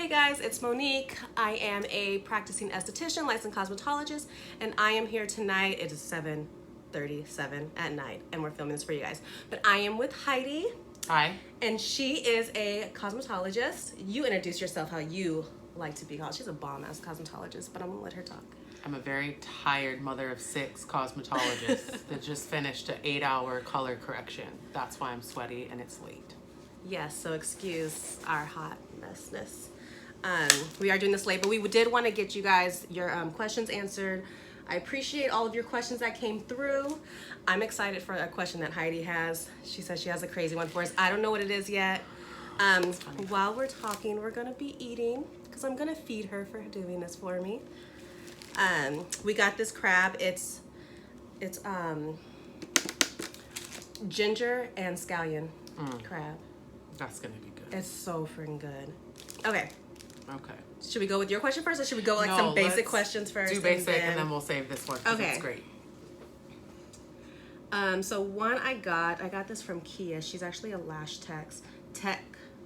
Hey guys, it's Monique. I am a practicing esthetician, licensed cosmetologist, and I am here tonight. It is 7:37 at night, and we're filming this for you guys. But I am with Heidi. Hi. And she is a cosmetologist. You introduce yourself how you like to be called. She's a bomb-ass cosmetologist, but I'm gonna let her talk. I'm a very tired mother of 6 cosmetologist that just finished an 8-hour color correction. That's why I'm sweaty and it's late. Yes, so excuse our hotness. We are doing this late, but we did want to get you guys your questions answered. I appreciate all of your questions that came through. I'm excited for a question that Heidi has. She says she has a crazy one for us. I don't know what it is yet. While we're talking, we're gonna be eating because I'm gonna feed her for doing this for me. We got this crab. It's ginger and scallion crab. That's gonna be good. It's so freaking good. Okay. Okay. Should we go with your question first, or should we go some basic questions first? Do basic, and then we'll save this one. Okay. It's great. So one I got this from Kia. She's actually a lash tech,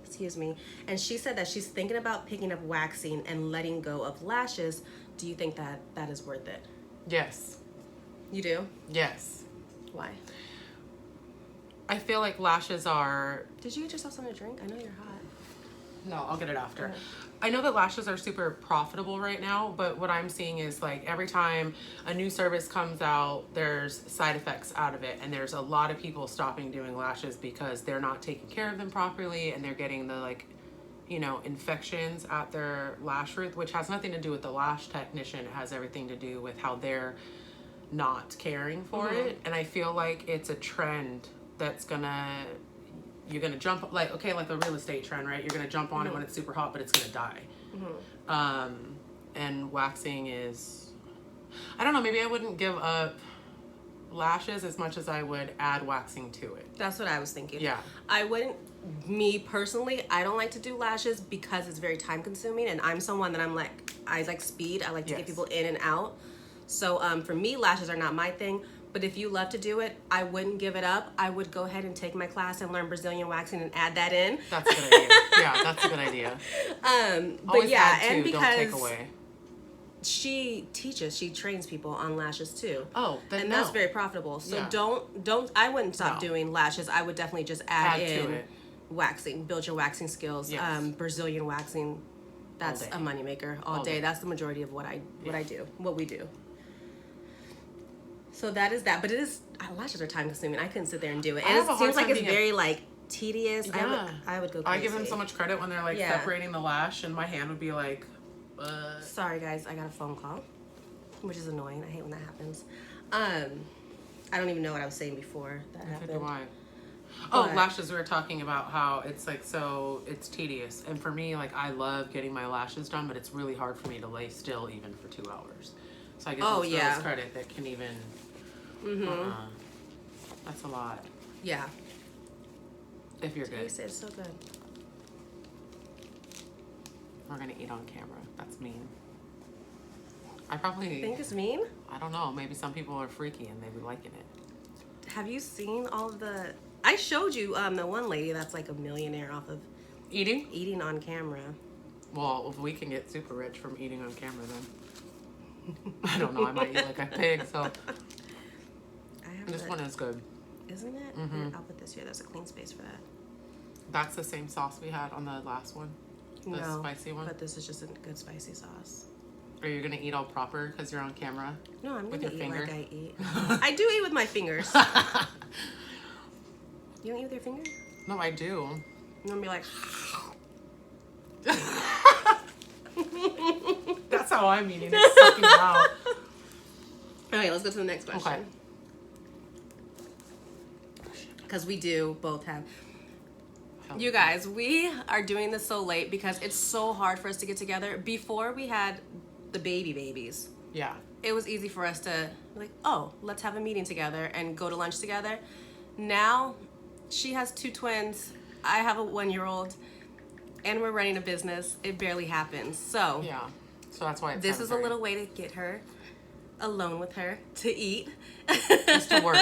excuse me. And she said that she's thinking about picking up waxing and letting go of lashes. Do you think that is worth it? Yes. You do? Yes. Why? I feel like lashes are... Did you get yourself something to drink? I know you're hot. No, I'll get it after. I know that lashes are super profitable right now, but what I'm seeing is like every time a new service comes out, there's side effects out of it. And there's a lot of people stopping doing lashes because they're not taking care of them properly and they're getting the infections at their lash root, which has nothing to do with the lash technician. It has everything to do with how they're not caring for it. And I feel like it's a trend that's you're gonna jump like the real estate trend, right? You're gonna jump on it when it's super hot, but it's gonna die. And waxing is, I don't know, maybe I wouldn't give up lashes as much as I would add waxing to it. That's what I was thinking. Yeah. I wouldn't, me personally, I don't like to do lashes because it's very time consuming, and I'm someone that I like speed. I like to get people in and out. So for me, lashes are not my thing. But if you love to do it, I wouldn't give it up. I would go ahead and take my class and learn Brazilian waxing and add that in. That's a good idea. Yeah, that's a good idea. But yeah, add and to, don't take away. She trains people on lashes too. Oh, then that's very profitable. So don't. I wouldn't stop doing lashes. I would definitely just add in to it. Waxing. Build your waxing skills. Yes. Brazilian waxing. That's a moneymaker all day. That's the majority of what we do. So that is that, but lashes are time consuming. I couldn't sit there and do it. And it seems like it's very tedious. Yeah. I would go crazy. I give them so much credit when they're separating the lash, and my hand would be like, Sorry guys, I got a phone call, which is annoying. I hate when that happens. I don't even know what I was saying before that happened. Why? Oh, lashes. We were talking about how it's it's tedious, and for me, I love getting my lashes done, but it's really hard for me to lay still even for 2 hours. So I give those girls credit that can even. That's a lot. Yeah. If you're good. It's so good. We're gonna eat on camera. That's mean. I probably think it's mean. I don't know. Maybe some people are freaky and they be liking it. Have you seen all of the? I showed you the one lady that's like a millionaire off of eating on camera. Well, if we can get super rich from eating on camera, then I don't know. I might eat like a pig. So this one is good, isn't it? Mm-hmm. I'll put this here. There's a clean space for that. That's the same sauce we had on the last one. The spicy one. But this is just a good spicy sauce. Are you gonna eat all proper because you're on camera? No, I'm gonna eat like I eat. I do eat with my fingers. You don't eat with your fingers? No, I do. You want to be like... That's how I'm eating it. Sucking it out. Okay, let's go to the next question. Okay. Because we do both have... You guys, we are doing this so late because it's so hard for us to get together. Before we had the babies. Yeah. It was easy for us to let's have a meeting together and go to lunch together. Now, she has 2 twins. I have a 1-year-old. And we're running a business. It barely happens. So yeah. So that's why this is a little way to get her alone with her to eat. It's to work.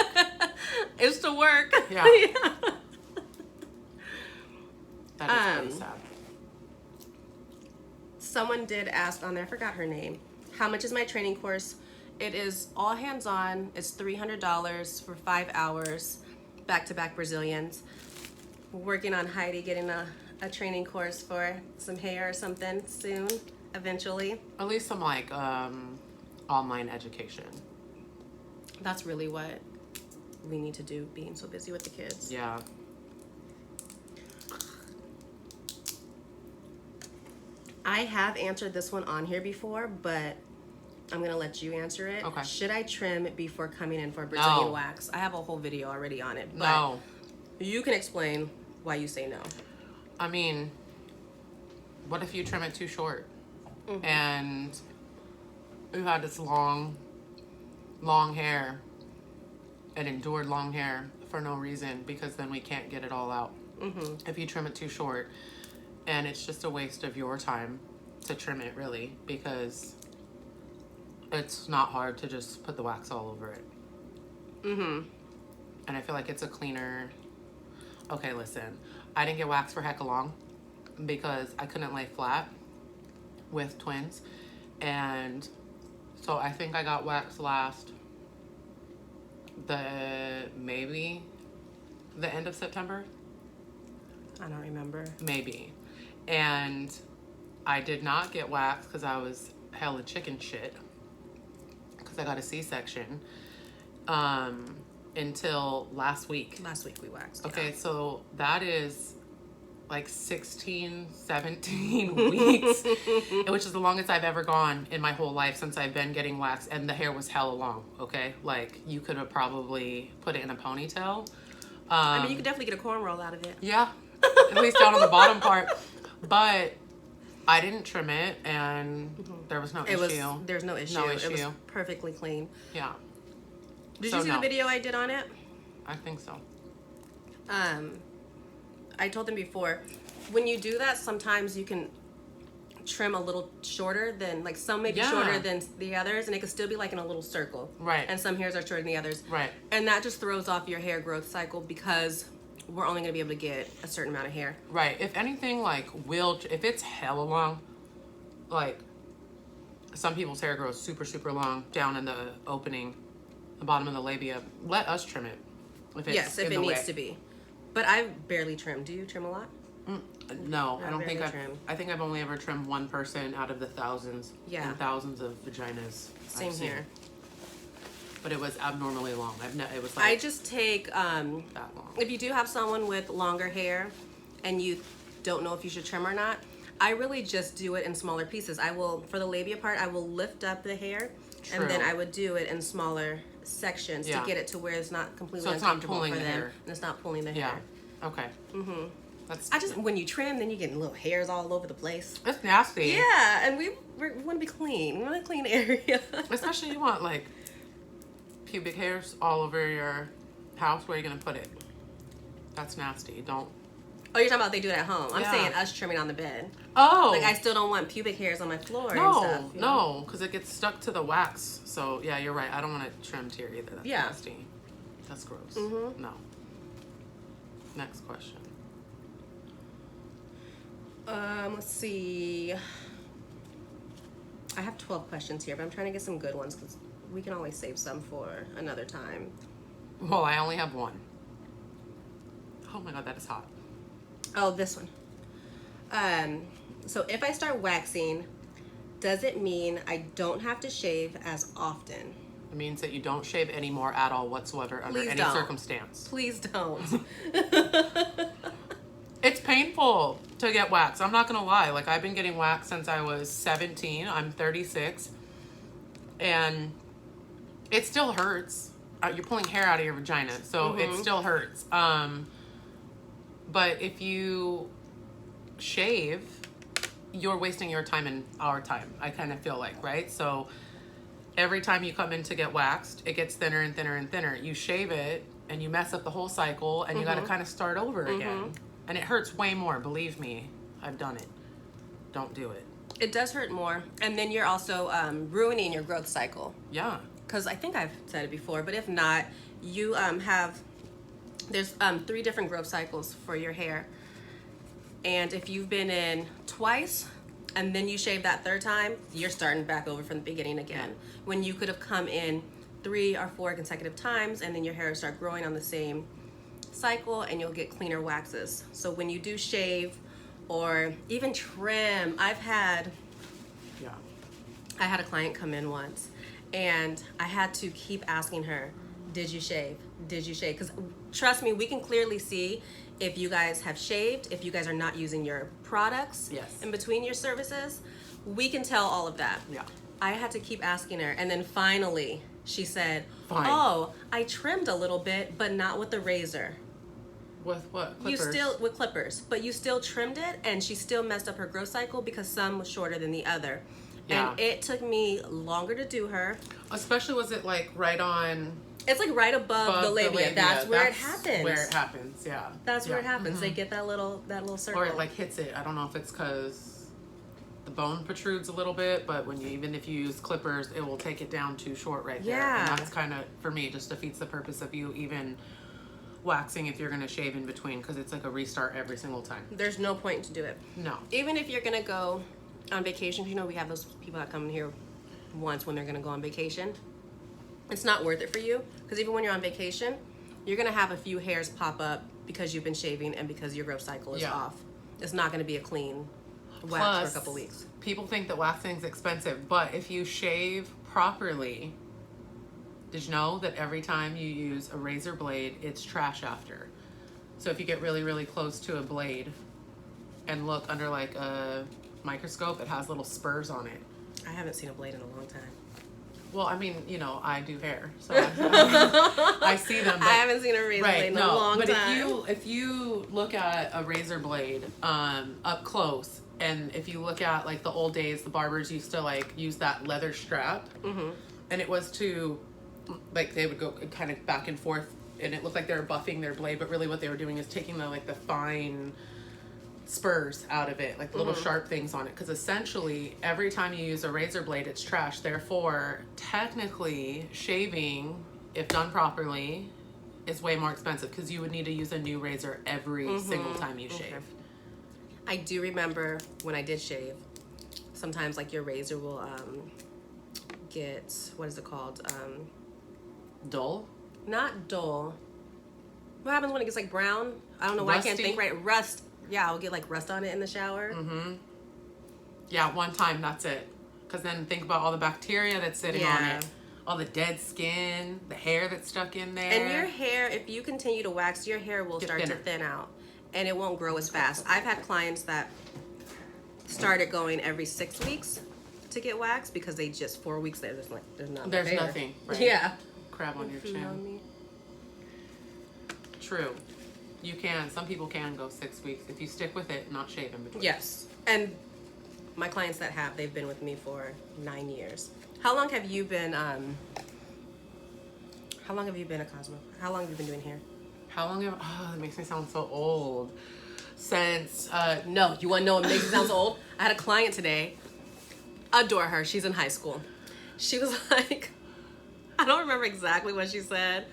It's to work. Yeah. That is pretty sad. someone did ask on there, I forgot her name. How much is my training course? It is all hands on. It's $300 for 5 hours, back-to-back Brazilians. We're working on Heidi getting a training course for some hair or something soon, eventually. At least some like online education. That's really what we need to do, being so busy with the kids. Yeah. I have answered this one on here before, but I'm gonna let you answer it. Okay. Should I trim before coming in for Brazilian No. wax? I have a whole video already on it, but No. you can explain why you say no. I mean, what if you trim it too short? And you had this long hair and endured long hair for no reason, because then we can't get it all out. If you trim it too short, and it's just a waste of your time to trim it, really, because it's not hard to just put the wax all over it. And I feel like it's a cleaner. Okay, listen, I didn't get wax for heck long because I couldn't lay flat with twins, and so I think I got wax last maybe the end of September. I don't remember. Maybe. And I did not get wax because I was hella chicken shit because I got a C-section until last week. Last week we waxed. Okay, Yeah. so that is like 16, 17 weeks, which is the longest I've ever gone in my whole life since I've been getting wax, and the hair was hella long, okay? Like, you could have probably put it in a ponytail. I mean, you could definitely get a cornrow out of it. Yeah, at least down on the bottom part. But I didn't trim it, and there was no issue. There's no issue. No It was issue. perfectly clean. Yeah, Did So you see no. the video I did on it? I think so. I told them before, when you do that, sometimes you can trim a little shorter than, like, some may be Yeah. shorter than the others, and it could still be like in a little circle. Right. And some hairs are shorter than the others. Right. And that just throws off your hair growth cycle because we're only going to be able to get a certain amount of hair. Right. If anything, like, if it's hella long, like, some people's hair grows super, super long down in the opening, the bottom of the labia, let us trim it. If it's Yes, if in it the needs way. to be. But I barely trim. Do you trim a lot? No, I I don't think barely I've. trim. I think I've only ever trimmed one person out of the thousands Yeah. and thousands of vaginas. Same I've seen. here. But it was abnormally long. It was like I just take, that long. if you do have someone with longer hair and you don't know if you should trim or not, I really just do it in smaller pieces. I will, for the labia part, I will lift up the hair and then True. I would do it in smaller sections Yeah. to get it to where it's not completely So it's not uncomfortable pulling for the them hair. and it's not pulling the Yeah. hair. Okay. That's I just, when you trim, then you get little hairs all over the place. that's nasty. Yeah, and we want to be clean. We want a clean area. Especially you want like pubic hairs all over your house. Where are you gonna put it? That's nasty. Don't. Oh, you're talking about they do it at home. I'm Yeah. saying us trimming on the bed. Oh. Like, I still don't want pubic hairs on my floor and no, stuff. you know? no, because it gets stuck to the wax. So yeah, you're right. I don't want it trimmed here either. That's Yeah. nasty. That's gross. Mhm. No. Next question. Let's see. I have 12 questions here, but I'm trying to get some good ones because we can always save some for another time. Well, I only have one. Oh my god, that is hot. Oh, this one. So if I start waxing, does it mean I don't have to shave as often? It means that you don't shave anymore at all whatsoever under Please any don't. circumstance. Please don't. It's painful to get wax. I'm not gonna lie. Like, I've been getting wax since I was 17. I'm 36, and it still hurts. You're pulling hair out of your vagina, so it still hurts. But if you shave, you're wasting your time and our time. I kind of feel like, right? So every time you come in to get waxed, it gets thinner and thinner and thinner. You shave it, and you mess up the whole cycle, and you got to kind of start over again. And it hurts way more, believe me. I've done it. Don't do it. It does hurt more. And then you're also ruining your growth cycle. Yeah. Because I think I've said it before, but if not, you there's 3 different growth cycles for your hair. And if you've been in twice, and then you shave that third time, you're starting back over from the beginning again. When you could have come in 3 or 4 consecutive times, and then your hair will start growing on the same cycle, and you'll get cleaner waxes. So when you do shave or even trim, I had a client come in once, and I had to keep asking her, did you shave? Did you shave? Because trust me, we can clearly see if you guys have shaved, if you guys are not using your products in between your services. We can tell all of that. Yeah. I had to keep asking her, and then finally she said, Fine. oh, I trimmed a little bit, but not with the razor. With what? Clippers? You still, with clippers, but you still trimmed it, and she still messed up her growth cycle because some was shorter than the other. Yeah. And it took me longer to do her. Especially, was it like right on? It's like right above the labia. That's where it happens. Where it happens, yeah. That's where it happens. They get that little circle. Or it like hits it. I don't know if it's because the bone protrudes a little bit, but when you, even if you use clippers, it will take it down too short right there. Yeah. And that's kind of, for me, just defeats the purpose of you even waxing if you're going to shave in between, because it's like a restart every single time. There's no point to do it. No. Even if you're going to go on vacation, you know, we have those people that come in here once when they're going to go on vacation. It's not worth it for you, because even when you're on vacation, you're going to have a few hairs pop up because you've been shaving and because your growth cycle is off. It's not going to be a clean wax for a couple weeks. People think that waxing's expensive, but if you shave properly, did you know that every time you use a razor blade, it's trash after? So if you get really, really close to a blade and look under like a microscope, it has little spurs on it. I haven't seen a blade in a long time. Well, I mean, you know, I do hair, so I see them. But, I haven't seen a razor blade in a long time. But if you look at a razor blade up close, and if you look at like the old days, the barbers used to like use that leather strap, and it was to, like, they would go kind of back and forth, and it looked like they were buffing their blade, but really what they were doing is taking the fine spurs out of it, like the little sharp things on it, because essentially every time you use a razor blade, it's trash. Therefore, technically, shaving, if done properly, is way more expensive, because you would need to use a new razor every single time you shave. I do remember when I did shave, sometimes like your razor will get, what is it called? Dull? Not dull. What happens when it gets like brown? I don't know why I can't think right. Rust. Yeah, I'll get like rust on it in the shower. Yeah, one time, that's it. Because then think about all the bacteria that's sitting on it. All the dead skin, the hair that's stuck in there. And your hair, if you continue to wax, your hair will start to thin out. And it won't grow as fast. I've had clients that started going every 6 weeks to get waxed because they just 4 weeks there. There's nothing. There's nothing. Right? Yeah. Crab on your chin. True. You can. Some people can go 6 weeks if you stick with it, not shave in between. Yes. And my clients that have, they've been with me for 9 years. How long have you been a Cosmo? How long have you been doing hair? How long have, that makes me sound so old. Since, no, you want to know what makes me sound so old? I had a client today. Adore her. She's in high school. She was like, I don't remember exactly what she said,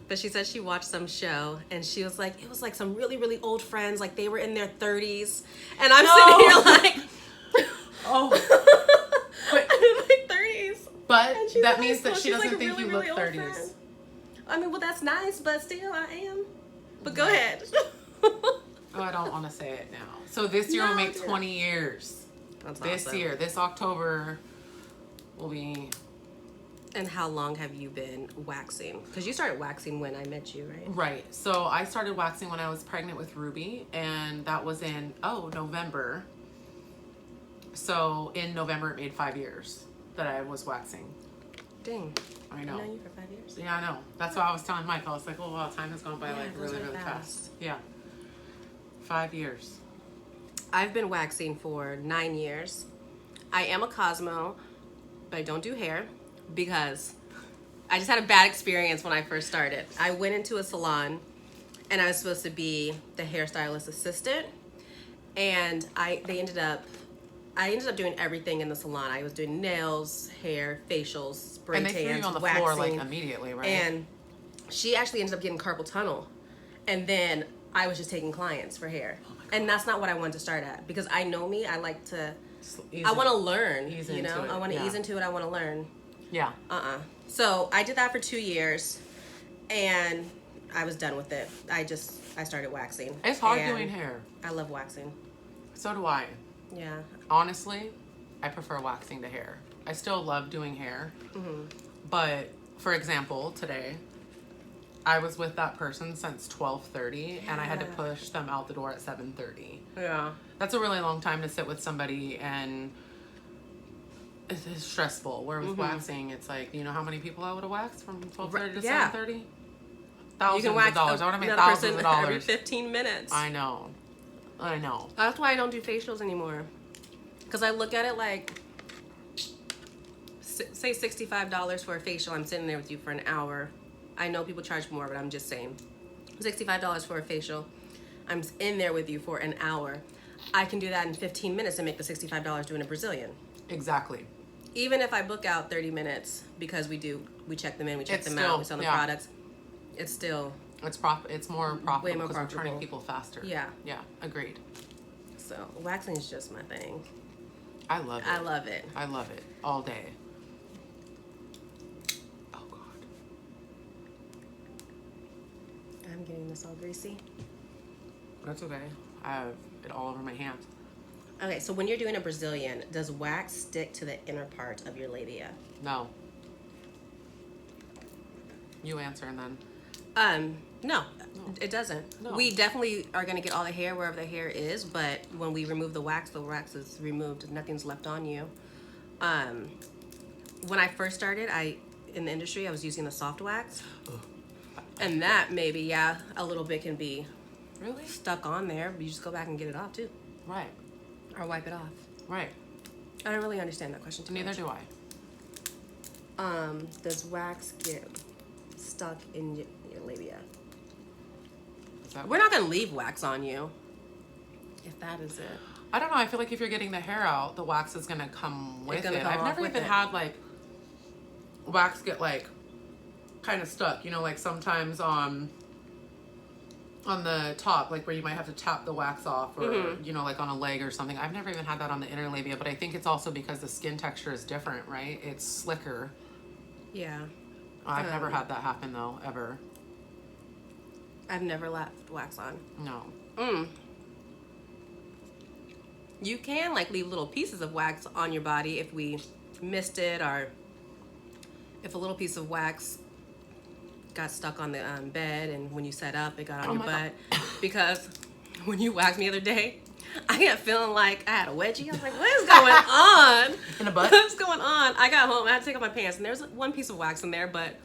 but she said she watched some show, and she was like, it was like some really, really old friends, like they were in their 30s. And I'm sitting here like, but, I'm in my 30s. But that means that she doesn't think you look 30s. Friend. I mean, well, that's nice, but still, I am. But go ahead. Oh, I don't want to say it now. So this year will make 20 years. That's this awesome. year, this October will be. And how long have you been waxing? Because you started waxing when I met you, right? Right. So I started waxing when I was pregnant with Ruby, and that was in, November. So in November, it made 5 years that I was waxing. Dang. I know. I've known you for 5 years. Yeah, I know. That's why I was telling Mike. I was like, oh, wow, time has gone by really, really fast. Yeah. 5 years. I've been waxing for 9 years. I am a Cosmo, but I don't do hair because I just had a bad experience when I first started. I went into a salon and I was supposed to be the hairstylist assistant, and I ended up doing everything in the salon. I was doing nails, hair, facials, spray tans, and they threw you on the waxing, floor like immediately, right? And she actually ended up getting carpal tunnel, and then I was just taking clients for hair. And that's not what I wanted to start at, because I know me, I like to I want to learn, ease you know? into it, I want to yeah. ease into it. I want to learn. Yeah. So I did that for 2 years, and I was done with it. I started waxing. It's hard and doing hair. I love waxing. So do I. Yeah. Honestly, I prefer waxing to hair. I still love doing hair. But, for example, today, I was with that person since 12:30, and I had to push them out the door at 7:30. Yeah. That's a really long time to sit with somebody, and it's stressful. Where with waxing, it's like, you know how many people I would have waxed from 12:30 to 7:30? Thousands of dollars. I want to make thousands of dollars every 15 minutes. I know. That's why I don't do facials anymore. Because I look at it like, say $65 for a facial. I'm sitting there with you for an hour. I know people charge more, but I'm just saying. $65 for a facial. I'm in there with you for an hour. I can do that in 15 minutes and make the $65 doing a Brazilian. Exactly. Even if I book out 30 minutes, because we check them in, we check them out, we sell the products, it's still... It's more profitable way more because we're turning profitable. people faster. Yeah. Yeah, agreed. So waxing is just my thing. I love it. I love it. I love it. All day. Oh, God. I'm getting this all greasy. That's okay. I have it all over my hands. Okay, so when you're doing a Brazilian, does wax stick to the inner part of your labia? No. You answer and then... No, it doesn't. No. We definitely are going to get all the hair wherever the hair is, but when we remove the wax is removed. Nothing's left on you. When I first started, in the industry, I was using the soft wax. And that maybe, a little bit can be Really? stuck on there, but you just go back and get it off too. Right. Or wipe it off. Right. I don't really understand that question too Neither much. do I. Does wax get stuck in your labia? We're not going to leave wax on you, if that is it. I don't know. I feel like if you're getting the hair out, the wax is going to come with it. I've never even had, like, wax get, like, kind of stuck. You know, like, sometimes on the top, like, where you might have to tap the wax off or, you know, like, on a leg or something. I've never even had that on the inner labia, but I think it's also because the skin texture is different, right? It's slicker. Yeah. I've never had that happen, though, ever. I've never left wax on. No. You can, like, leave little pieces of wax on your body if we missed it, or if a little piece of wax got stuck on the bed and when you sat up, it got on your butt. Because when you waxed me the other day, I kept feeling like I had a wedgie. I was like, what is going on? In the butt? What's going on? I got home, I had to take off my pants, and there's one piece of wax in there, but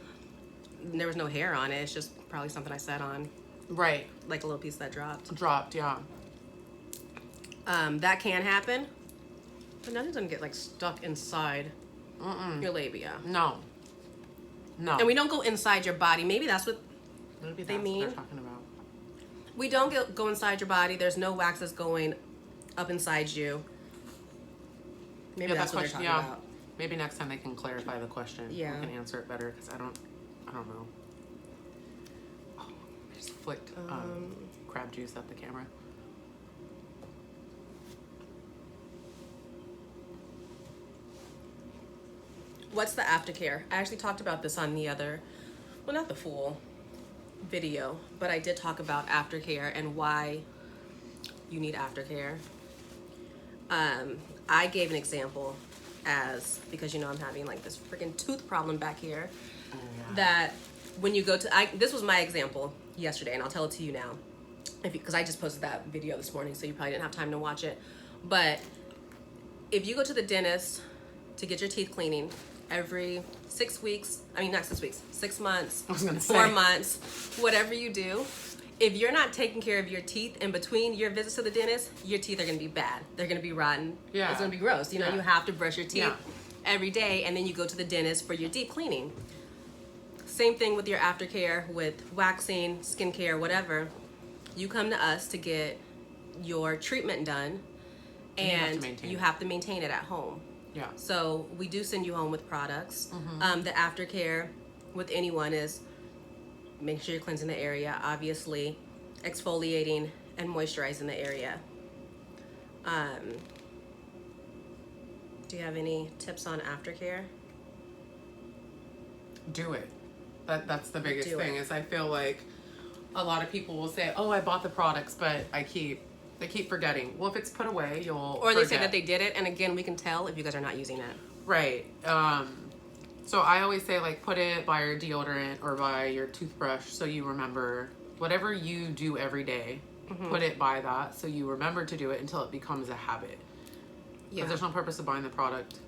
there was no hair on it. It's just probably something I sat on. Right. Like a little piece that dropped. Yeah. That can happen, but nothing doesn't get, like, stuck inside your labia. No. No. And we don't go inside your body. Maybe that's what Maybe they that's mean. what they're talking about. We don't go inside your body. There's no wax that's going up inside you. Maybe that's what they're talking about. Maybe next time they can clarify the question. Yeah. We can answer it better, because I don't know. Oh, I just flicked crab juice at the camera. What's the aftercare? I actually talked about this on the other, well, not the full video, but I did talk about aftercare and why you need aftercare. I gave an example because, you know, I'm having, like, this freaking tooth problem back here. Oh, yeah. That when you go to, this was my example yesterday, and I'll tell it to you now, because I just posted that video this morning, so you probably didn't have time to watch it. But if you go to the dentist to get your teeth cleaning every 6 weeks, I mean, not 6 weeks, 6 months, I was gonna 4 say. months, whatever you do, if you're not taking care of your teeth in between your visits to the dentist, your teeth are going to be bad. They're going to be rotten. Yeah. It's going to be gross. You know, you have to brush your teeth Yeah. every day, and then you go to the dentist for your deep cleaning. Same thing with your aftercare, with waxing, skincare, whatever. You come to us to get your treatment done, and you have to maintain it at home. Yeah. So we do send you home with products. The aftercare with anyone is make sure you're cleansing the area, obviously, exfoliating and moisturizing the area. Do you have any tips on aftercare? Do it. That's the biggest Do thing it. is I feel like a lot of people will say, oh, I bought the products, but they keep forgetting. Well, if it's put away, you'll Or they say forget. that they did it, and again, we can tell if you guys are not using it. Right. So I always say, like, put it by your deodorant or by your toothbrush so you remember. Whatever you do every day, put it by that so you remember to do it until it becomes a habit. Because Yeah. there's no purpose of buying the product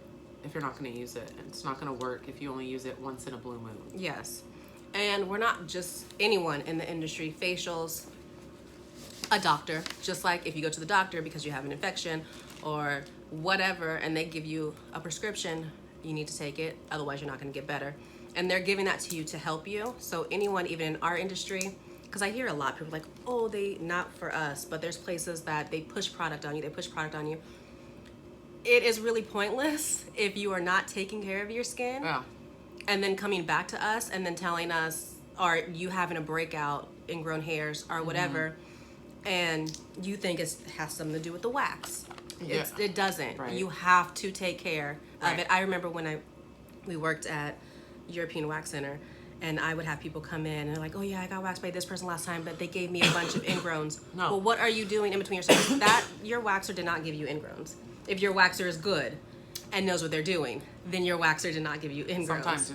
if you're not going to use it. And it's not going to work if you only use it once in a blue moon. Yes. And we're not just anyone in the industry. Facials, a doctor, just like if you go to the doctor because you have an infection or whatever, and they give you a prescription, you need to take it, otherwise you're not going to get better. And they're giving that to you to help you. So anyone, even in our industry, because I hear a lot of people like, oh, not for us, but there's places that they push product on you, It is really pointless if you are not taking care of your skin. Yeah. And then coming back to us and then telling us, or you having a breakout, ingrown hairs, or whatever, and you think it has something to do with the wax. Yeah. It doesn't. Right. You have to take care of Right. it. I remember when we worked at European Wax Center, and I would have people come in and they're like, oh yeah, I got waxed by this person last time, but they gave me a bunch of ingrowns. No. Well, what are you doing in between your sessions? That your waxer did not give you ingrowns. If your waxer is good and knows what they're doing, then your waxer did not give you ingrowns. Sometimes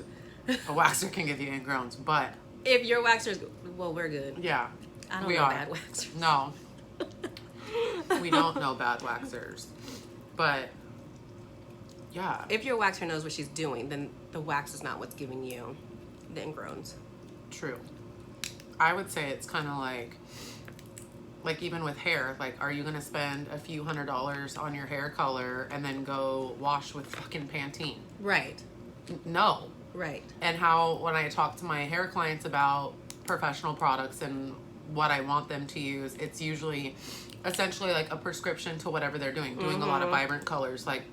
a waxer can give you ingrowns, but If your waxer is, well, we're good. yeah, I don't we know are. bad waxers. No. We don't know bad waxers. But yeah. If your waxer knows what she's doing, then the wax is not what's giving you the ingrowns. True. I would say it's kind of like even with hair, like, are you going to spend a few $100s on your hair color and then go wash with fucking Pantene? Right. No. Right. And how, when I talk to my hair clients about professional products and what I want them to use, it's usually essentially like a prescription to whatever they're doing a lot of vibrant colors. Like,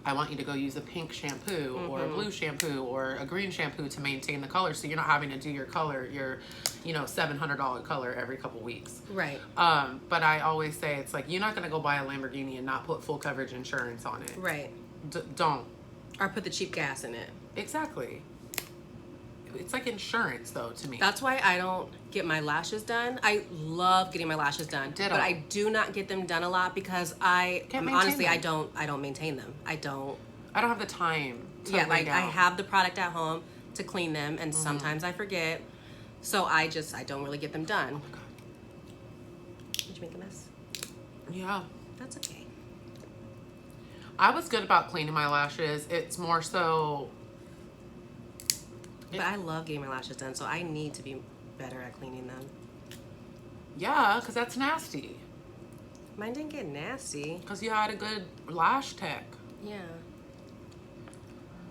I want you to go use a pink shampoo or a blue shampoo or a green shampoo to maintain the color, so you're not having to do your color, your $700 color every couple weeks. Right. But I always say, it's like, you're not going to go buy a Lamborghini and not put full coverage insurance on it. Right. Don't. Or put the cheap gas in it. Exactly. It's like insurance, though, to me. That's why I don't get my lashes done. I love getting my lashes done. Ditto. But I do not get them done a lot because I Can't maintain honestly them. I don't maintain them. I don't have the time to yeah, lay like I down. have the product at home to clean them, and sometimes I forget. So I don't really get them done. Oh my God. Did you make a mess? Yeah. That's okay. I was good about cleaning my lashes. It's more so... But I love getting my lashes done, so I need to be better at cleaning them. Yeah, because that's nasty. Mine didn't get nasty. Because you had a good lash tech. Yeah.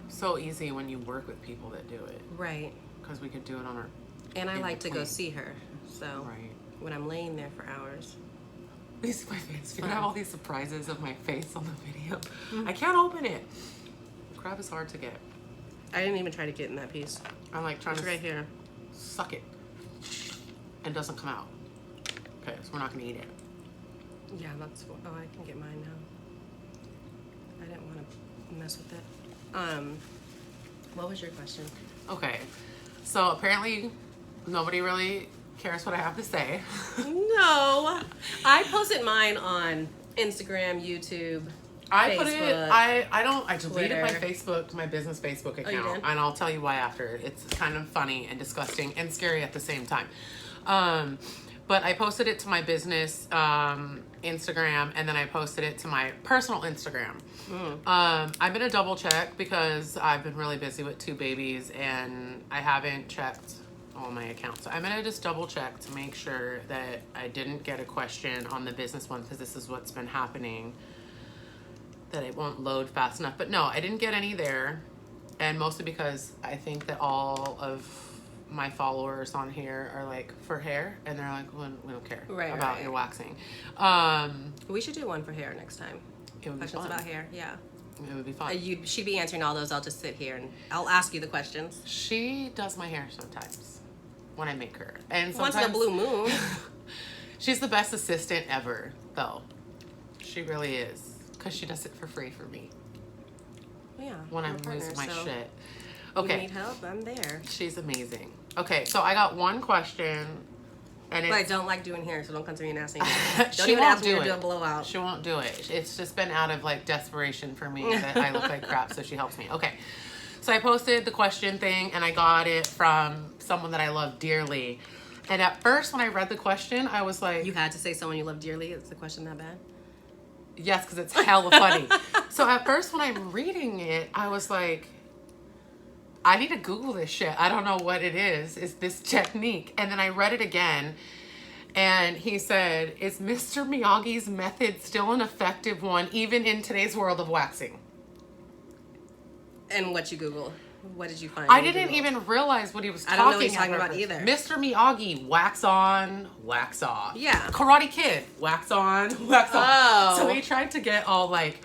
So easy when you work with people that do it. Right. Because we could do it on our... And I in like to go between. see her. So Right. when I'm laying there for hours. You see my face. You're gonna have all these surprises of my face on the video. I can't open it. Crab is hard to get. I didn't even try to get in that piece. I'm like trying It's to right here. suck it. And it doesn't come out. Okay, so we're not gonna eat it. Yeah, that's oh, I can get mine now. I didn't want to mess with it. What was your question? Okay, so apparently nobody really cares what I have to say. No, I posted mine on Instagram, YouTube. I put it. Facebook, I deleted my Twitter. Facebook, my business Facebook you account, did? and I'll tell you why after. It's kind of funny and disgusting and scary at the same time. But I posted it to my business Instagram, and then I posted it to my personal Instagram. I'm gonna double check because I've been really busy with 2 babies, and I haven't checked all my accounts. So I'm gonna just double check to make sure that I didn't get a question on the business one, because this is what's been happening, that it won't load fast enough. But no, I didn't get any there, and mostly because I think that all of my followers on here are like for hair, and they're like, well, we don't care Right, about right. your waxing. We should do one for hair next time. It would be Questions fun. about hair, yeah. It would be fun. She'd be answering all those. I'll just sit here and I'll ask you the questions. She does my hair sometimes when I make her, and Once sometimes in a blue moon. she's the best assistant ever, though. She really is, because she does it for free for me. Yeah. when I'm we're losing my partners, so shit. You Okay. need help? I'm there. She's amazing. Okay, so I got one question, and But I it's, don't like doing hair, so don't come to me and ask me. she Don't even won't ask me do to do it. a blowout. She won't do it. It's just been out of like desperation for me that I look like crap, so she helps me. Okay, so I posted the question thing, and I got it from someone that I love dearly. And at first, when I read the question, I was like, You had to say someone you love dearly. Is the question that bad? yes, because it's hella funny. So at first, when I'm reading it, I was like, I need to Google this shit. I don't know what it is. It's this technique. And then I read it again, and he said, is Mr. Miyagi's method still an effective one, even in today's world of waxing? And what you Google? What did you find? I when you didn't Googled? even realize what he was I talking don't know what he's talking about first. either. Mr. Miyagi, wax on, wax off. Yeah. Karate Kid, wax on, wax off. Oh. So he tried to get all like,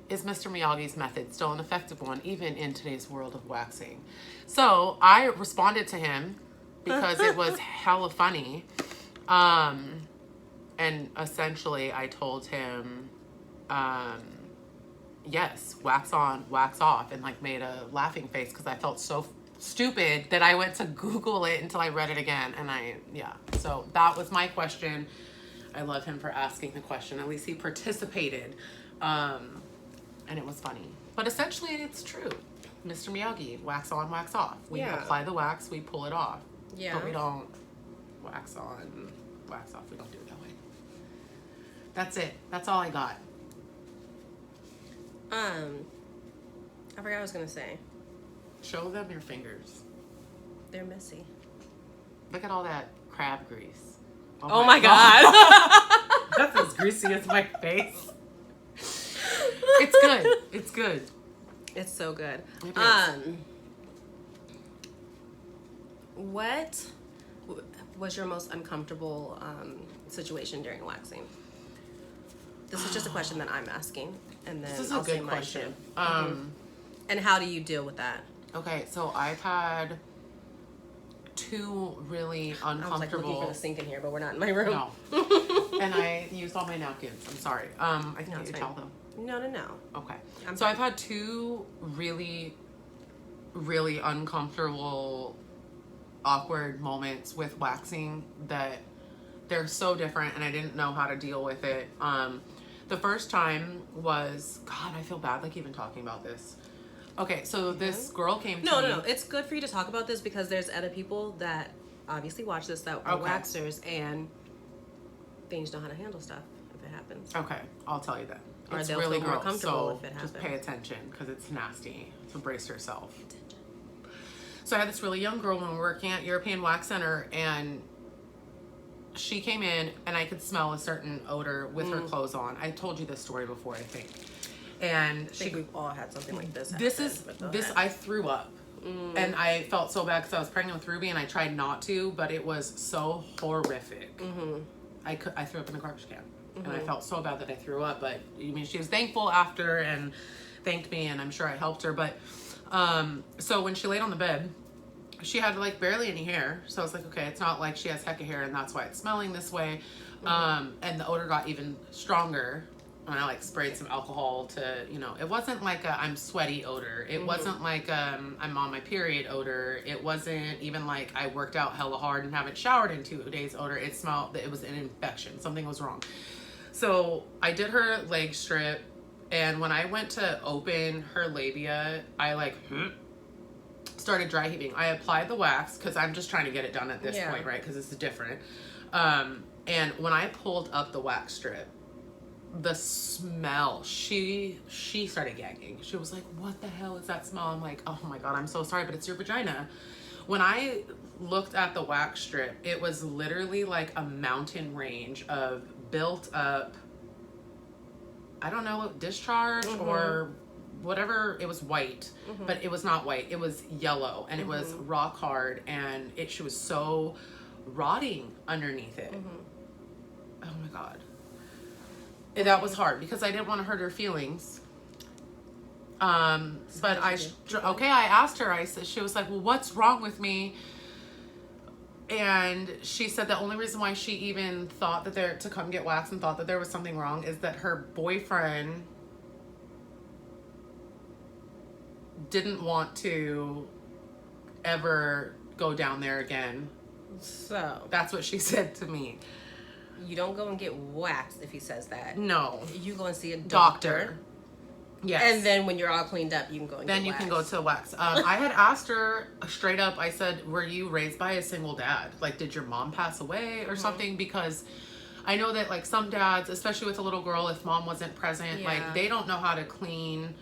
is Mr. Miyagi's method still an effective one, even in today's world of waxing? So I responded to him because it was hella funny. And essentially I told him, yes, wax on, wax off, and like made a laughing face because I felt so stupid that I went to Google it until I read it again. And so that was my question. I love him for asking the question. At least he participated. And it was funny. But essentially it's true. Mr. Miyagi, wax on, wax off. We apply the wax, we pull it off. Yeah. But we don't wax on, wax off. We don't do it that way. That's it. That's all I got. I forgot what I was gonna say. Show them your fingers. They're messy. Look at all that crab grease. Oh my god. That's as greasy as my face. It's good. It's good. It's so good. It is. What was your most uncomfortable situation during waxing? This is just a question that I'm asking, and then This is I'll a say good mine question. too. And how do you deal with that? Okay, so I've had two really I was like looking for uncomfortable. the sink in here, but we're not in my room. No. And I used all my napkins. I'm sorry. I can No, get it's you fine. towel though. No. Okay. I'm So fine. I've had two really, really uncomfortable, awkward moments with waxing that they're so different, and I didn't know how to deal with it. The first time was, God, I feel bad like even talking about this. Okay, so this girl came to me. No. It's good for you to talk about this because there's other people that obviously watch this that are Okay. waxers and they just know how to handle stuff if it happens. Okay, I'll tell you that. Or It's they'll really feel more gross, comfortable so if it just happens. pay attention because it's nasty. So brace yourself. So I had this really young girl when we were working at European Wax Center, and she came in and I could smell a certain odor with her clothes on. I told you this story before, I think. And I think we've all had something like this. this happen, is but go this ahead. I threw up. And I felt so bad because I was pregnant with Ruby and I tried not to, but it was so horrific. I threw up in the garbage can. And I felt so bad that I threw up, but I mean, she was thankful after and thanked me, and I'm sure I helped her. But so when she laid on the bed, she had like barely any hair. So I was like, okay, it's not like she has heck of hair and that's why it's smelling this way. And the odor got even stronger when I like sprayed some alcohol to, it wasn't like a I'm sweaty odor. It wasn't like I'm on my period odor. It wasn't even like I worked out hella hard and haven't showered in 2 days odor. It smelled that it was an infection. Something was wrong. So I did her leg strip, and when I went to open her labia, I like started dry heaving. I applied the wax because I'm just trying to get it done at this point, right? Because it's different. And when I pulled up the wax strip, the smell, she started gagging. She was like, what the hell is that smell? I'm like, oh my God, I'm so sorry, but it's your vagina. When I looked at the wax strip, it was literally like a mountain range of built up, I don't know, discharge or whatever. It was white, but it was not white. It was yellow, and it was rock hard, and she was so rotting underneath it. Oh my God. That was hard because I didn't want to hurt her feelings. But I asked her, she was like, well, what's wrong with me? And she said the only reason why she even thought that to come get waxed and thought that there was something wrong is that her boyfriend didn't want to ever go down there again. So That's what she said to me. you don't go and get waxed if he says that. No. You go and see a Doctor. Yes. And then when you're all cleaned up, you can go and then get you waxed. can go to wax. I had asked her straight up, I said, were you raised by a single dad? Like, did your mom pass away or something? Because I know that, like, some dads, especially with a little girl, if mom wasn't present, like, they don't know how to clean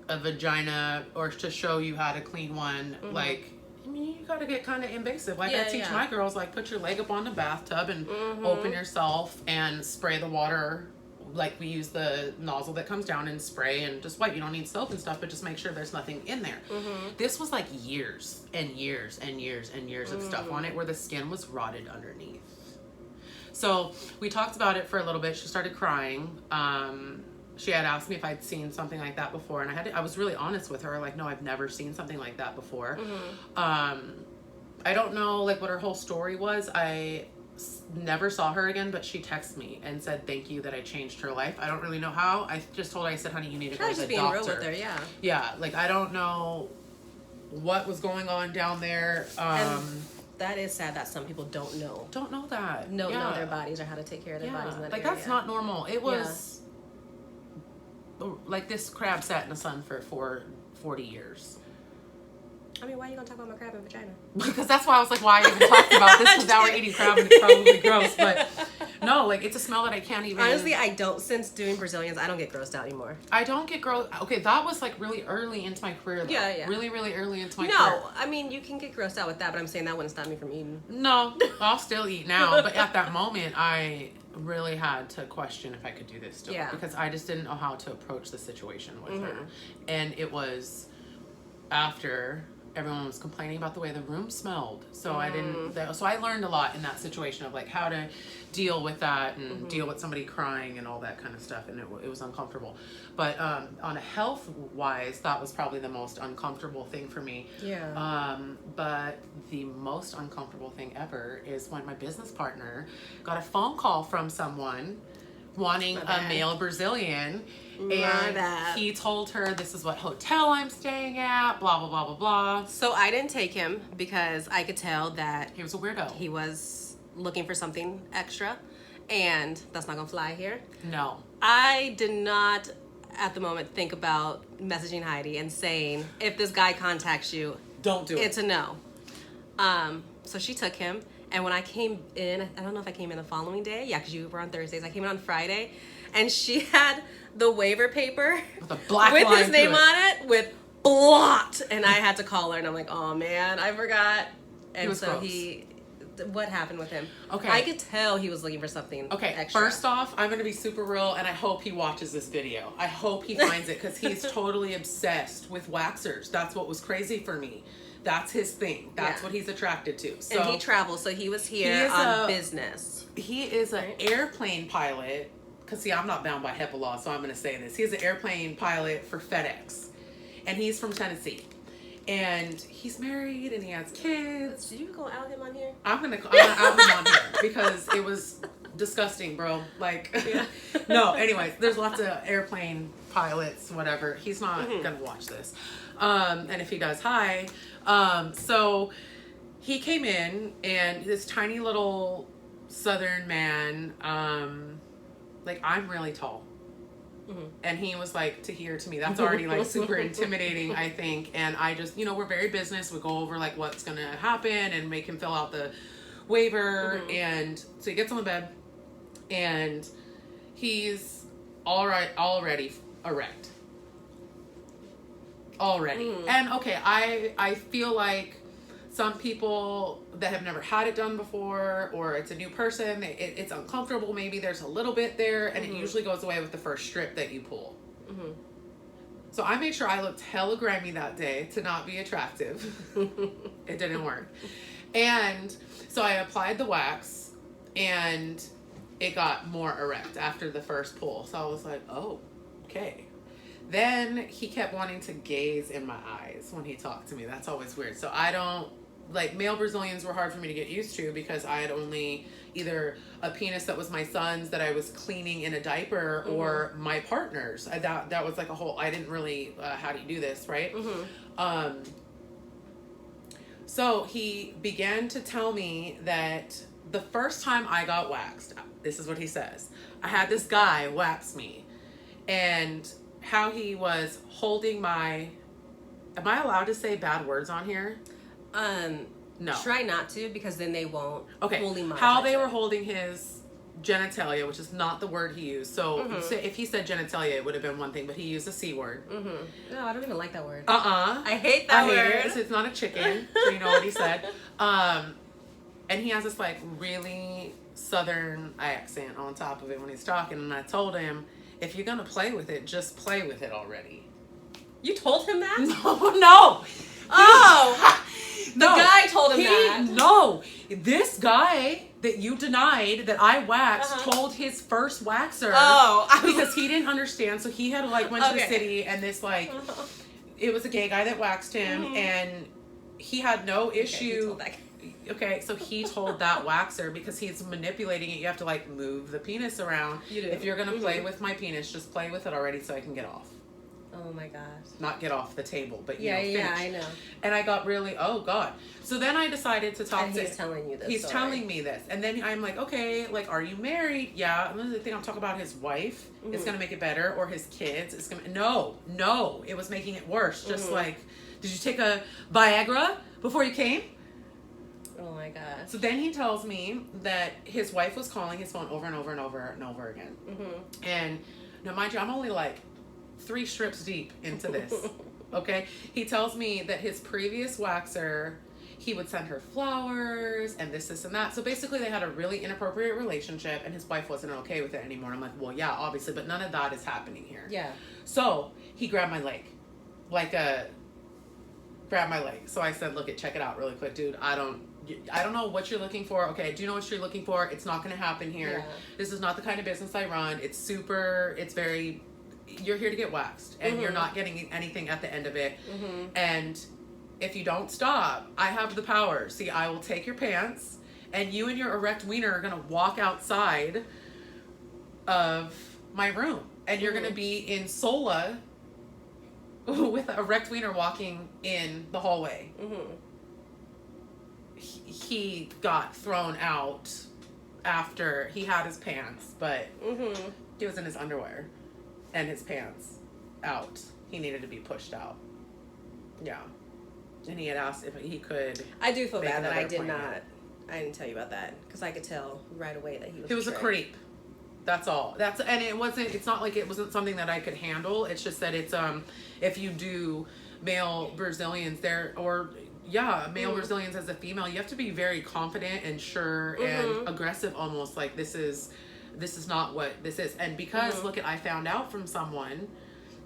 a vagina or to show you how to clean one. Like, I mean, you gotta get kind of invasive. Like, I teach my girls, like, put your leg up on the bathtub and open yourself and spray the water. Like, we use the nozzle that comes down and spray and just wipe. You don't need soap and stuff, but just make sure there's nothing in there. This was like years and years and years and years of stuff on it where the skin was rotted underneath. So we talked about it for a little bit. She started crying. She had asked me if I'd seen something like that before, and I was really honest with her. Like, no, I've never seen something like that before. I don't know, like, what her whole story was. I never saw her again, but she texted me and said thank you that I changed her life. I don't really know how. I just told her, I said, honey, you need to go to the being doctor. real with her, Yeah, like, I don't know what was going on down there. And that is sad that some people don't know that. know their bodies or how to take care of their bodies in that like area. That's not normal. It was like this crab sat in the sun for 40 years. I mean, why are you gonna talk about my crab and vagina? Because that's why I was like, why I even talked about this? Because now we're eating crab and it's probably gross. But no, like, it's a smell that I can't even. Honestly, I don't. Since doing Brazilians, I don't get grossed out anymore. I don't get gross. Okay, that was like really early into my career. Though. Yeah. Really, really early into my career. No, I mean, you can get grossed out with that, but I'm saying that wouldn't stop me from eating. No, I'll still eat now. But at that moment, I really had to question if I could do this still. Yeah. Because I just didn't know how to approach the situation with her. And it was after everyone was complaining about the way the room smelled. So so I learned a lot in that situation of, like, how to deal with that and deal with somebody crying and all that kind of stuff. And it was uncomfortable. But on a health wise, that was probably the most uncomfortable thing for me. Yeah. But the most uncomfortable thing ever is when my business partner got a phone call from someone wanting a male Brazilian. And he told her, this is what hotel I'm staying at, blah, blah, blah, blah, blah. So I didn't take him because I could tell that he was a weirdo. He was looking for something extra, and that's not gonna fly here. No. I did not, at the moment, think about messaging Heidi and saying, if this guy contacts you, don't do it. It's a no. So she took him, and when I came in, I don't know if I came in the following day. Yeah, because you were on Thursdays. I came in on Friday, and she had the waiver paper with a black with line his name on it with blocked, and I had to call her, and I'm like, oh man, I forgot. And so what happened with him? Okay, I could tell he was looking for something. Okay, extra. First off, I'm gonna be super real, and I hope he watches this video. I hope he finds it because he's totally obsessed with waxers. That's what was crazy for me. That's his thing. That's what he's attracted to. So, and he travels, so he was here on business. He is an airplane pilot. Because, see, I'm not bound by HIPAA law, so I'm going to say this. He's an airplane pilot for FedEx. And he's from Tennessee. And he's married and he has kids. Did you go out him on here? I'm going to out him on here because it was disgusting, bro. Like, no, anyways, there's lots of airplane pilots, whatever. He's not going to watch this. And if he does, hi. So he came in, and this tiny little Southern man, like, I'm really tall. And he was like, to me, that's already like super intimidating, I think. And I just, we're very business. We go over like what's going to happen and make him fill out the waiver. And so he gets on the bed and he's already erect. Already. And okay, I feel like some people that have never had it done before, or it's a new person, it's uncomfortable. Maybe there's a little bit there, and it usually goes away with the first strip that you pull. So I made sure I looked hella grimy that day to not be attractive. It didn't work. And so I applied the wax, and it got more erect after the first pull. So I was like, oh, okay. Then he kept wanting to gaze in my eyes when he talked to me. That's always weird. So I don't like male Brazilians were hard for me to get used to because I had only either a penis that was my son's that I was cleaning in a diaper or my partner's. That was like a whole, I didn't really, how do you do this, right? So he began to tell me that the first time I got waxed, this is what he says, I had this guy wax me, and how he was holding my, am I allowed to say bad words on here? No. Try not to, because then they won't Okay. fully monetize How they it. were holding his genitalia, which is not the word he used. So if he said genitalia, it would have been one thing, but he used a C word. No, I don't even like that word. I hate that word. hate it. So it's not a chicken. So you know what he said. And he has this like really southern accent on top of it when he's talking. And I told him, if you're going to play with it, just play with it already. You told him that? No. Oh. The guy told him that. No. This guy that you denied that I waxed told his first waxer. Because he didn't understand. So he had like went to the city, and this like, it was a gay guy that waxed him, and he had no issue. Okay, so he told that waxer, because he's manipulating it, you have to like move the penis around. You do. If you're going to play with my penis, just play with it already so I can get off. Oh my gosh. Not get off the table, but you yeah, know, finish. Yeah, I know. And I got really, oh God. So then I decided to talk to him. He's telling you this. He's telling me this. And then I'm like, okay, like, are you married? Yeah. And then the thing I'm talking about his wife. It's going to make it better. Or his kids. It's going to, no. It was making it worse. Just like, did you take a Viagra before you came? Oh my gosh. So then he tells me that his wife was calling his phone over and over and over and over again. And now, mind you, I'm only like 3 strips deep into this. Okay. He tells me that his previous waxer, he would send her flowers and this and that. So basically they had a really inappropriate relationship, and his wife wasn't okay with it anymore. I'm like, well, yeah, obviously, but none of that is happening here. Yeah. So he grabbed my leg, grabbed my leg. So I said, look, check it out really quick, dude. I don't know what you're looking for. Okay, I do know what you're looking for. It's not going to happen here. Yeah. This is not the kind of business I run. It's very, you're here to get waxed, and you're not getting anything at the end of it. And if you don't stop, I have the power. See, I will take your pants, and you and your erect wiener are going to walk outside of my room, and you're going to be in Sola with an erect wiener walking in the hallway. He got thrown out after he had his pants, but he was in his underwear and his pants out. He needed to be pushed out. Yeah. And he had asked if he could. I do feel bad that I didn't tell you about that, because I could tell right away that he was a creep. That's all. And it's not like it wasn't something that I could handle. It's just that it's if you do male Brazilians male Brazilians as a female, you have to be very confident and sure and aggressive, almost like this is not what this is. And because I found out from someone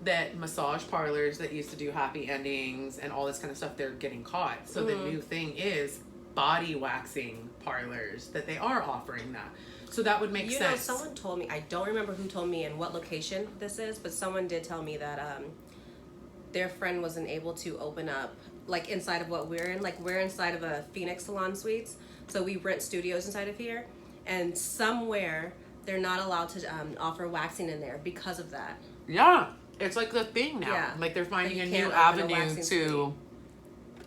that massage parlors that used to do happy endings and all this kind of stuff, they're getting caught. So the new thing is body waxing parlors, that they are offering that. So that would make sense. You know, someone told me, I don't remember who told me and what location this is, but someone did tell me that their friend wasn't able to open up, like inside of what we're in. Like, we're inside of a Phoenix Salon Suites, so we rent studios inside of here, and somewhere they're not allowed to offer waxing in there because of that. Yeah, it's like the thing now. Yeah. Like they're finding a new avenue to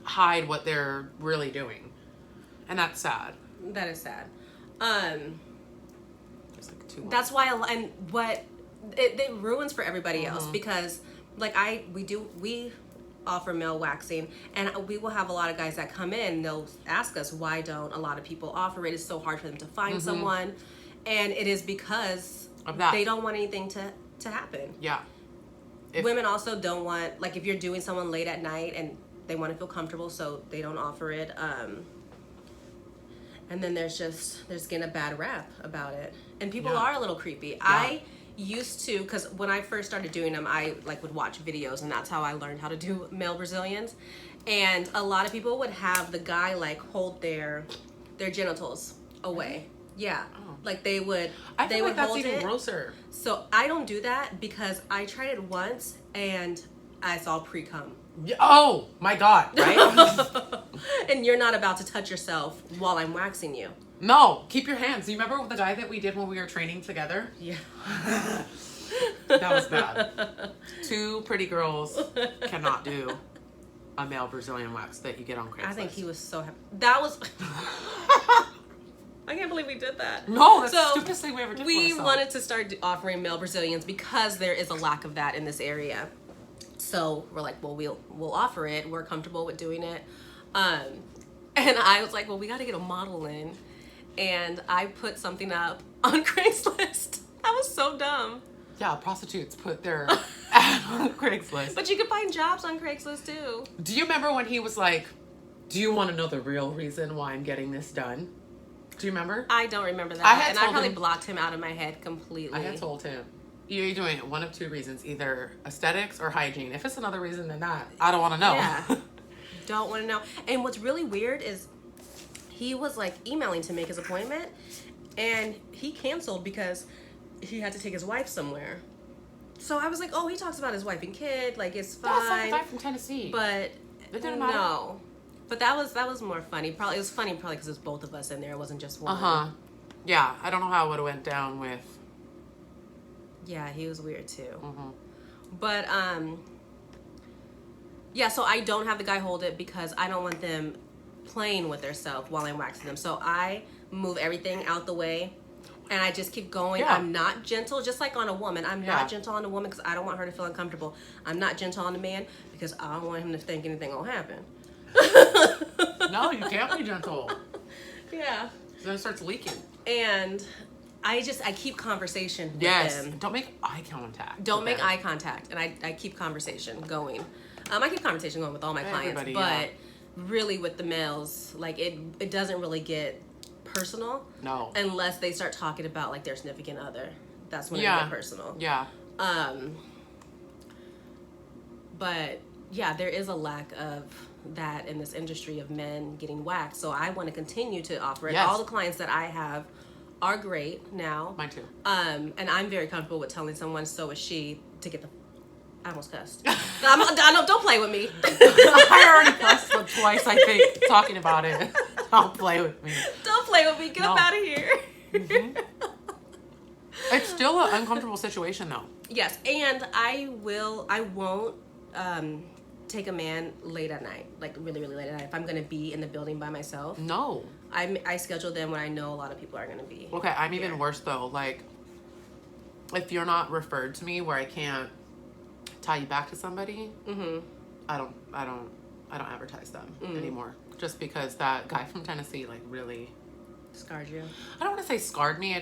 hide what they're really doing, and that's sad. That is sad. It's like too long. That's why, it ruins for everybody else, because like we offer male waxing, and we will have a lot of guys that come in, they'll ask us, why don't a lot of people offer it? It's so hard for them to find someone, and it is because of that. They don't want anything to happen. Yeah. Women also don't want, like, if you're doing someone late at night and they want to feel comfortable, so they don't offer it. And then there's getting a bad rap about it, and people are a little creepy. Yeah. I used to, because when I first started doing them, I would watch videos, and that's how I learned how to do male Brazilians. And a lot of people would have the guy hold their genitals away. Yeah. Oh. Like they would. I feel like that's hold even it. grosser. So I don't do that, because I tried it once and I saw pre-cum. Oh my God! Right? And you're not about to touch yourself while I'm waxing you. No, keep your hands. You remember the guy that we did when we were training together? Yeah. That was bad. Two pretty girls cannot do a male Brazilian wax that you get on Craigslist. I think he was so happy. That was... I can't believe we did that. No, that's the stupidest thing we ever did. We wanted to start offering male Brazilians because there is a lack of that in this area. So we're like, well, we'll offer it. We're comfortable with doing it. And I was like, well, we got to get a model in. And I put something up on Craigslist. That was so dumb. Yeah, prostitutes put their ad on Craigslist. But you can find jobs on Craigslist too. Do you remember when he was like, do you want to know the real reason why I'm getting this done? Do you remember? I don't remember that. I probably blocked him out of my head completely. I had told him, you're doing it one of two reasons, either aesthetics or hygiene. If it's another reason than that, I don't want to know. Yeah. Don't want to know. And what's really weird is he was like emailing to make his appointment and he canceled because he had to take his wife somewhere. So I was like, oh, he talks about his wife and kid, like it's fine. That's like a guy from Tennessee. But it didn't matter. No. But that was more funny. Probably it was funny because it was both of us in there. It wasn't just one. Uh-huh. Yeah, I don't know how it would have went down with. Yeah, he was weird too. Mm-hmm. But yeah, so I don't have the guy hold it because I don't want them playing with themselves while I'm waxing them. So I move everything out the way and I just keep going. Yeah. I'm not gentle, just like on a woman. I'm Yeah. not gentle on a woman because I don't want her to feel uncomfortable. I'm not gentle on a man because I don't want him to think anything will happen. No, you can't be gentle. Yeah. Then it starts leaking. And I keep conversation with them. Don't make eye contact. Don't make eye contact. And I keep conversation going. I keep conversation going with all my clients. But yeah. really with the males, like it doesn't really get personal. No. Unless they start talking about like their significant other. That's when it gets personal. Yeah. But yeah, there is a lack of that in this industry of men getting waxed. So I want to continue to offer it. Yes. All the clients that I have are great now. Mine too. And I'm very comfortable with telling someone, so is she, to get the... I almost cussed. Don't play with me. I already cussed twice, I think, talking about it. Don't play with me. Don't play with me. Get up out of here. Mm-hmm. It's still an uncomfortable situation, though. Yes, and I won't take a man late at night, like really, really late at night. If I'm going to be in the building by myself. No. I schedule them when I know a lot of people are going to be. Okay, I'm even worse, though. Like, if you're not referred to me where I can't tie you back to somebody, I don't advertise them anymore. Just because that guy from Tennessee, like, really scarred you. I don't want to say scarred me.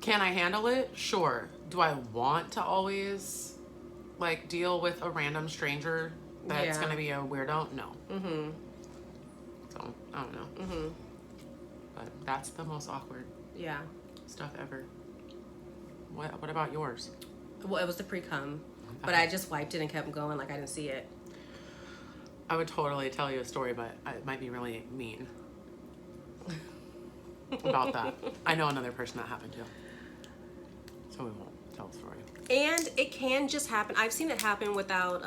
Can I handle it? Sure. Do I want to always like deal with a random stranger that's gonna be a weirdo? No. So I don't know. But that's the most awkward stuff ever. What about yours? Well, it was the pre-cum, but I just wiped it and kept going like I didn't see it. I would totally tell you a story, but it might be really mean about that. I know another person that happened to, so we won't tell the story. And it can just happen. I've seen it happen without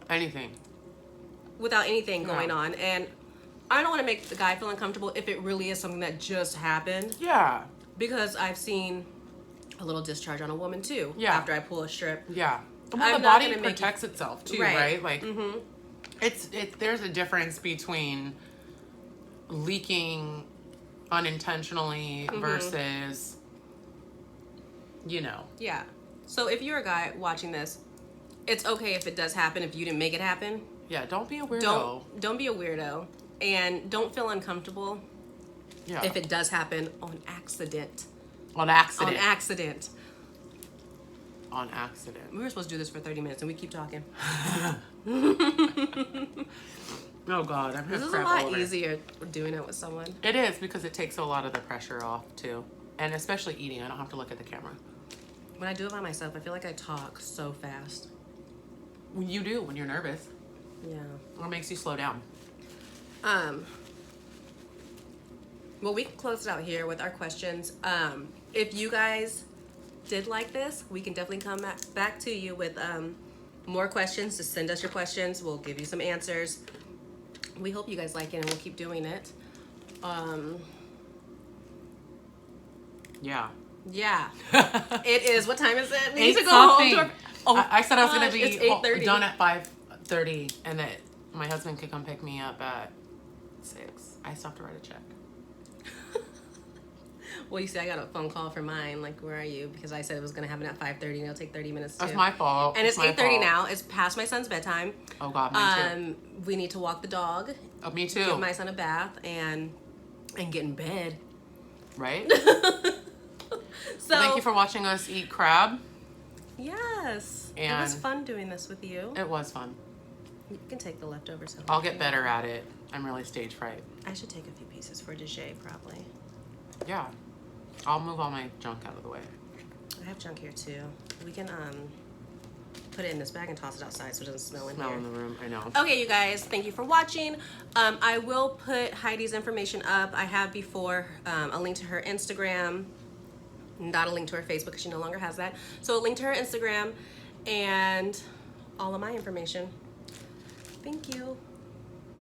anything going on, and I don't want to make the guy feel uncomfortable if it really is something that just happened. Yeah. Because I've seen a little discharge on a woman too. Yeah. After I pull a strip. Yeah. Well, I'm the not body gonna make protects itself too, right? Like, there's a difference between leaking unintentionally versus, Yeah. So if you're a guy watching this, it's okay if it does happen if you didn't make it happen. Yeah, don't be a weirdo. Don't be a weirdo. And don't feel uncomfortable if it does happen on accident. On accident. On accident. On accident. We were supposed to do this for 30 minutes and we keep talking. Oh God, I'm This is a lot easier doing it with someone. It is, because it takes a lot of the pressure off too. And especially eating, I don't have to look at the camera. When I do it by myself, I feel like I talk so fast. When you do, when you're nervous. Yeah. Or it makes you slow down. Well, we can close it out here with our questions. If you guys did like this, we can definitely come back to you with more questions. Just send us your questions. We'll give you some answers. we hope you guys like it, and we'll keep doing it. Yeah. Yeah. It is. What time is it? We need to go something. home to our, I said I was going to it's be 8:30. done at 5:30 and that my husband could come pick me up at 6. I still have to write a check. Well, you see, I got a phone call from mine. Like, where are you? Because I said it was going to happen at 5:30, and it'll take 30 minutes too. That's my fault. And it's my 8:30 fault. now. It's past my son's bedtime. Oh, God, me too. We need to walk the dog. Oh, me too. Give my son a bath and get in bed. Right? So Thank you for watching us eat crab. Yes. It was And- fun doing this with you. It was fun. You can take the leftovers home. I'll get better at it. I'm really stage fright. I should take a few pieces for Dijay, probably. Yeah. I'll move all my junk out of the way. I have junk here too. We can put it in this bag and toss it outside so it doesn't smell in Smell here. in the room. I know. Okay, you guys, thank you for watching. I will put Heidi's information up. I have before a link to her Instagram, not a link to her Facebook because she no longer has that. So a link to her Instagram and all of my information. Thank you.